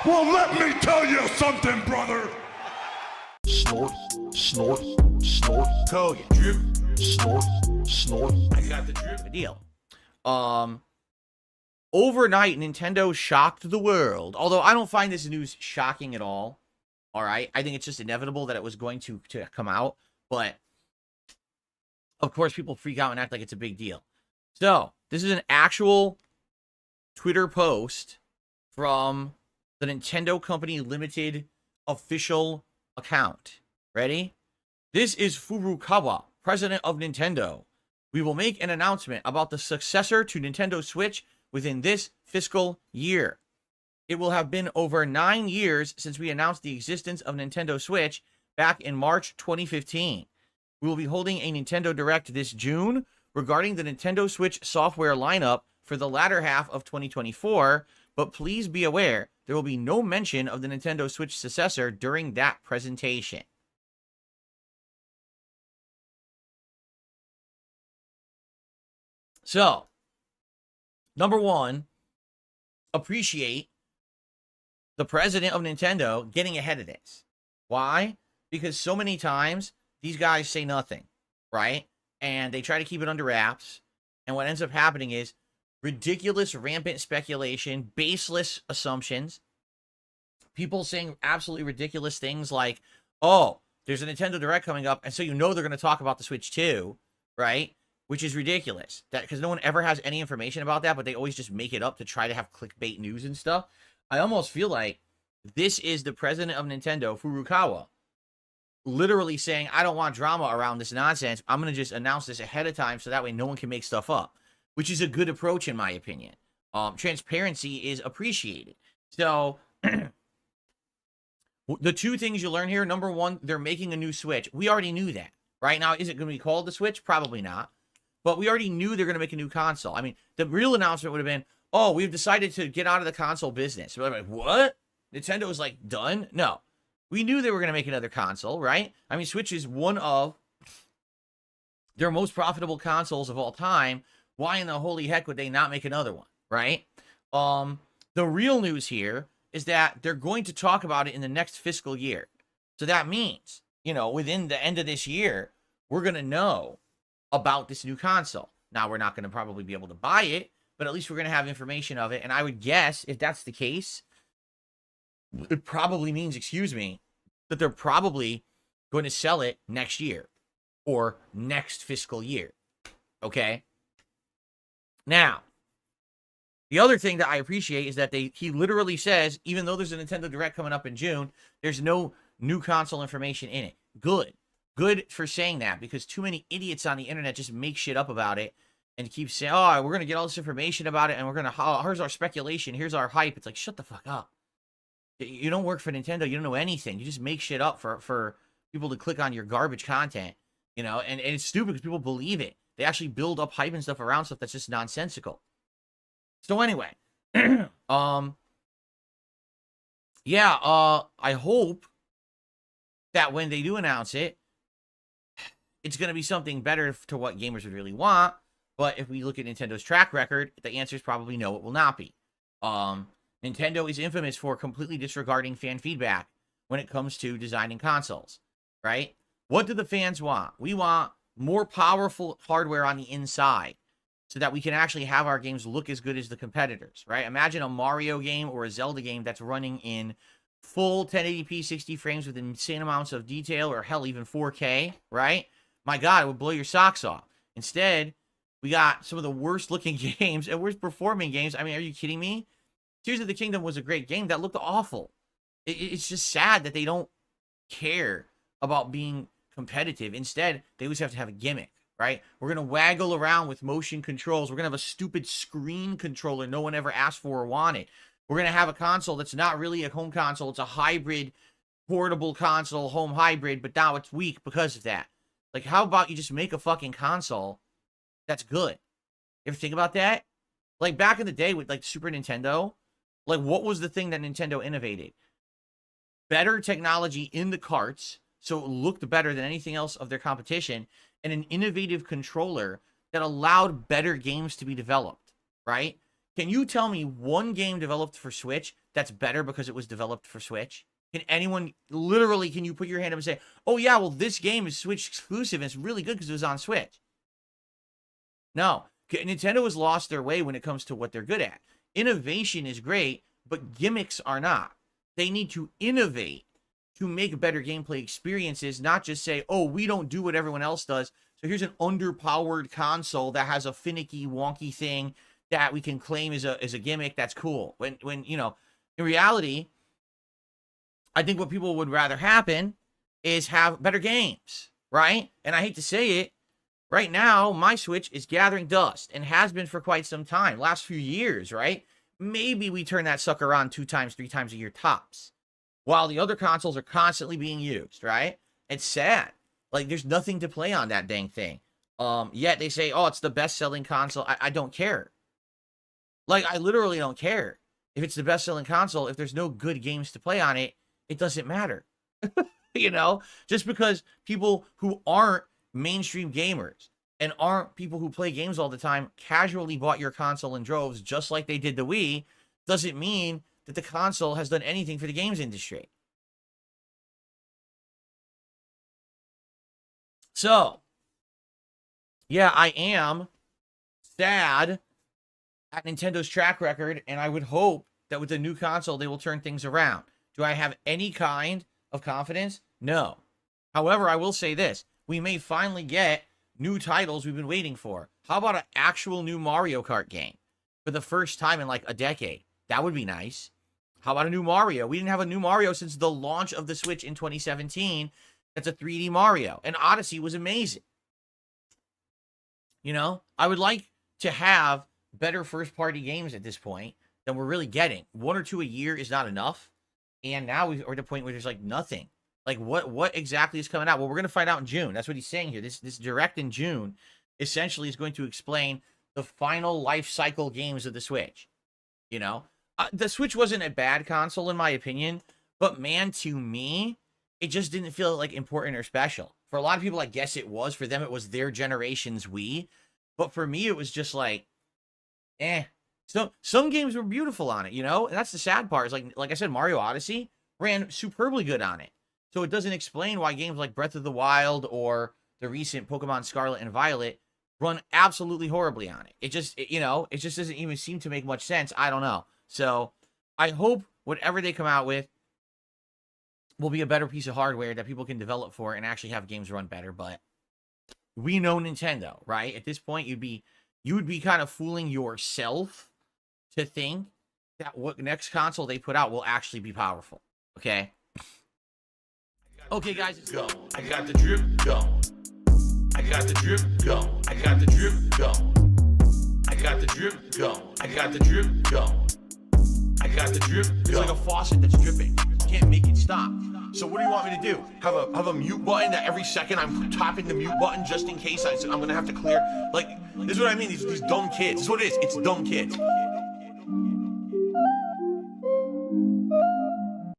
Well, let me tell you something, brother. Snort, snort, snort. Kogan. Drip, snort, snort. I got the drip deal. Overnight, Nintendo shocked the world. Although I don't find this news shocking at all. All right, I think it's just inevitable that it was going to come out. But of course, people freak out and act like it's a big deal. So this is an actual Twitter post from the Nintendo Company Limited official account. Ready? This is Furukawa, president of Nintendo. We will make an announcement about the successor to Nintendo Switch within this fiscal year. It will have been over 9 years since we announced the existence of Nintendo Switch back in March 2015. We will be holding a Nintendo Direct this June regarding the Nintendo Switch software lineup for the latter half of 2024, but please be aware there will be no mention of the Nintendo Switch successor during that presentation. So, number one, appreciate the president of Nintendo getting ahead of this. Why? Because so many times these guys say nothing, right? And they try to keep it under wraps. And what ends up happening is ridiculous, rampant speculation, baseless assumptions, people saying absolutely ridiculous things like, oh, there's a Nintendo Direct coming up, and so you know they're going to talk about the Switch too, right? Which is ridiculous, that because no one ever has any information about that, but they always just make it up to try to have clickbait news and stuff. I almost feel like this is the president of Nintendo, Furukawa, literally saying, I don't want drama around this nonsense. I'm going to just announce this ahead of time so that way no one can make stuff up, which is a good approach in my opinion. Transparency is appreciated. So the two things you learn here, number one, they're making a new Switch. We already knew that. Right now, is it going to be called the Switch? Probably not. But we already knew they're going to make a new console. I mean, the real announcement would have been, oh, we've decided to get out of the console business. We're like, what? Nintendo was like, done? No. We knew they were going to make another console, right? I mean, Switch is one of their most profitable consoles of all time. Why in the holy heck would they not make another one, right? The real news here is that they're going to talk about it in the next fiscal year. So that means, you know, within the end of this year, we're going to know about this new console. Now, we're not going to probably be able to buy it, but at least we're going to have information of it. And I would guess, if that's the case, it probably means, excuse me, that they're probably going to sell it next year or next fiscal year. Okay? Now, the other thing that I appreciate is that he literally says, even though there's a Nintendo Direct coming up in June, there's no new console information in it. Good. Good for saying that, because too many idiots on the internet just make shit up about it and keep saying, oh, we're going to get all this information about it and we're going to, here's our speculation, here's our hype. It's like, shut the fuck up. You don't work for Nintendo. You don't know anything. You just make shit up for people to click on your garbage content, you know, and it's stupid because people believe it. They actually build up hype and stuff around stuff that's just nonsensical. So anyway, yeah, I hope that when they do announce it, it's going to be something better to what gamers would really want. But if we look at Nintendo's track record, the answer is probably no, it will not be. Nintendo is infamous for completely disregarding fan feedback when it comes to designing consoles, right? What do the fans want? We want more powerful hardware on the inside so that we can actually have our games look as good as the competitors, right? Imagine a Mario game or a Zelda game that's running in full 1080p 60 frames with insane amounts of detail, or hell, even 4K, right? My God, it would blow your socks off. Instead, we got some of the worst looking games and worst performing games. I mean, are you kidding me? Tears of the Kingdom was a great game that looked awful. It's just sad that they don't care about being competitive. Instead, they always have to have a gimmick, right? We're going to waggle around with motion controls. We're going to have a stupid screen controller no one ever asked for or wanted. We're going to have a console that's not really a home console. It's a hybrid, portable console, home hybrid, but now it's weak because of that. Like, how about you just make a fucking console that's good? You ever think about that? Like, back in the day with, like, Super Nintendo, like, what was the thing that Nintendo innovated? Better technology in the carts, so it looked better than anything else of their competition, and an innovative controller that allowed better games to be developed, right? Can you tell me one game developed for Switch that's better because it was developed for Switch? Can anyone, literally, can you put your hand up and say, oh yeah, well this game is Switch exclusive and it's really good because it was on Switch? No. Nintendo has lost their way when it comes to what they're good at. Innovation is great, but gimmicks are not. They need to innovate to make better gameplay experiences, not just say, oh, we don't do what everyone else does. So here's an underpowered console that has a finicky, wonky thing that we can claim is a gimmick. That's cool. When you know, in reality, I think what people would rather happen is have better games, right? And I hate to say it, right now, my Switch is gathering dust and has been for quite some time, last few years, right? Maybe we turn that sucker on 2 times, 3 times a year tops, while the other consoles are constantly being used, right? It's sad. Like, there's nothing to play on that dang thing. Yet they say, oh, it's the best-selling console. I don't care. Like, I literally don't care. If it's the best-selling console, if there's no good games to play on it, it doesn't matter. You know? Just because people who aren't mainstream gamers and aren't people who play games all the time casually bought your console in droves just like they did the Wii, doesn't mean that the console has done anything for the games industry. So, yeah, I am sad at Nintendo's track record, and I would hope that with the new console, they will turn things around. Do I have any kind of confidence? No. However, I will say this. We may finally get new titles we've been waiting for. How about an actual new Mario Kart game for the first time in like a decade? That would be nice. How about a new Mario? We didn't have a new Mario since the launch of the Switch in 2017. That's a 3D Mario. And Odyssey was amazing. You know, I would like to have better first-party games at this point than we're really getting. 1 or 2 a year is not enough. And now we're at the point where there's like nothing. Like what exactly is coming out? Well, we're going to find out in June. That's what he's saying here. This direct in June essentially is going to explain the final life cycle games of the Switch. You know, the Switch wasn't a bad console in my opinion, but man, to me, it just didn't feel like important or special. For a lot of people, I guess it was. For them, it was their generation's Wii. But for me, it was just like, eh. So some games were beautiful on it, you know? And that's the sad part. Is like I said, Mario Odyssey ran superbly good on it. So it doesn't explain why games like Breath of the Wild or the recent Pokemon Scarlet and Violet run absolutely horribly on it. It just doesn't even seem to make much sense. I don't know. So I hope whatever they come out with will be a better piece of hardware that people can develop for and actually have games run better. But we know Nintendo, right? At this point, you would be kind of fooling yourself to think that what next console they put out will actually be powerful. Okay? Okay, guys, let's go. I got the drip going. I got the drip going. I got the drip going. I got the drip going. I got the drip going. I got the drip going. It's like a faucet that's dripping. You can't make it stop. So what do you want me to do? Have a mute button that every second I'm tapping the mute button just in case I'm gonna have to clear? Like, this is what I mean. These dumb kids. This is what it is. It's dumb kids.